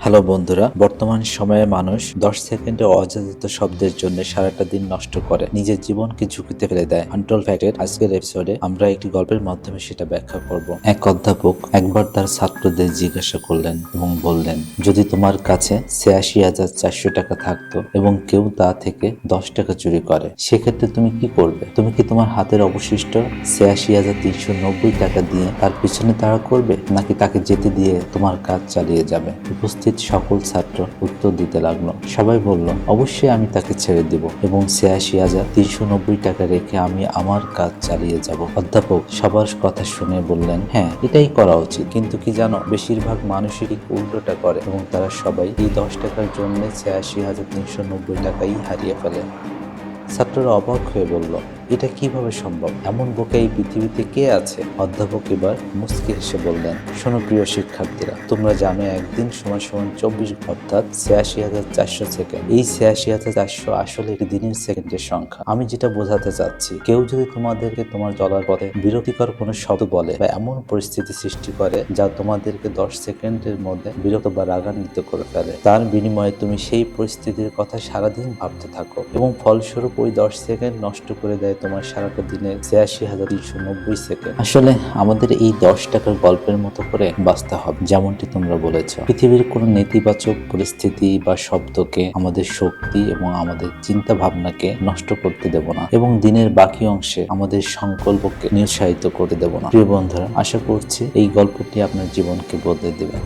Hello বন্ধুরা, বর্তমান সময়ে মানুষ 10 সেকেন্ডে অযাচিত শব্দের জন্য সারাটা দিন নষ্ট করে, নিজের জীবনকে ঝুঁকিতে ফেলে দেয়। আনটোল্ড ফ্যাক্টের আজকের এপিসোডে আমরা একটি গল্পের মাধ্যমে সেটা ব্যাখ্যা করব। এক অধ্যাপক একবার তার ছাত্রদের জিজ্ঞাসা করলেন এবং বললেন, যদি তোমার কাছে ৮৬,৪০০ টাকা থাকতো এবং কেউ তা থেকে 10 টাকা চুরি করে, সেক্ষেত্রে তুমি কি করবে? তুমি কি তোমার হাতের অবশিষ্ট ৮৬,৩৯০ টাকা দিয়ে তার পিছনে তাড়া করবে, নাকি তাকে যেতে দিয়ে তোমার কাজ চালিয়ে যাবে? উপস্থিত সকল ছাত্র উত্তর দিতে লাগলো। সবাই বলল, অবশ্যই আমি তাকে ছেড়ে দিব এবং ৮৬,৩৯০ টাকা রেখে আমি আমার কাজ চালিয়ে যাব। অধ্যাপক সবার কথা শুনে বললেন, হ্যাঁ, এটাই করা উচিত। কিন্তু কি জানো, বেশিরভাগ মানুষই ঠিক উল্টোটা করে এবং তারা সবাই এই 10 টাকার জন্য ৮৬,৩৯০ টাকাই হারিয়ে ফেলে। ছাত্ররা অবাক হয়ে বলল, এটা কিভাবে সম্ভব? এমন বোকা এই পৃথিবীতে কে আছে? অধ্যাপক এবার মুচকি হেসে বললেন, শোনো প্রিয় শিক্ষার্থীরা, তোমরা জানো একদিন সমান সমান 24, অর্থাৎ ৮৬,৪০০ সেকেন্ড। এই ৮৬,৪০০ আসলে একটি দিনের সেকেন্ডের সংখ্যা। আমি যেটা বোঝাতে চাচ্ছি, কেউ যদি তোমাদেরকে তোমার চলার পথে বিরক্তিকর কোনো শব্দ বলে বা এমন পরিস্থিতি সৃষ্টি করে যা তোমাদেরকে 10 সেকেন্ডের মধ্যে বিরক্ত বা রাগান্বিত করে ফেলে, তার বিনিময়ে তুমি সেই পরিস্থিতির কথা সারাদিন ভাবতে থাকো এবং ফলস্বরূপ ওই 10 সেকেন্ড নষ্ট করে দেয় তোমার সারাটা দিনের ৮৬,৩৯০ সেকেন্ড। আসলে আমাদের এই 10 টাকার গল্পের মতো করে বাঁচতে হবে, যেমনটি তোমরা বলেছ। পৃথিবীর কোনো নেতিবাচক পরিস্থিতি বা শব্দকে আমাদের শক্তি এবং আমাদের চিন্তা ভাবনাকে নষ্ট করতে দেব না এবং দিনের বাকি অংশে আমাদের সংকল্পকে নিরুৎসাহিত করতে দেব না। প্রিয় বন্ধুরা, আশা করছি এই গল্পটি আপনার জীবনকে বদলে দেবে।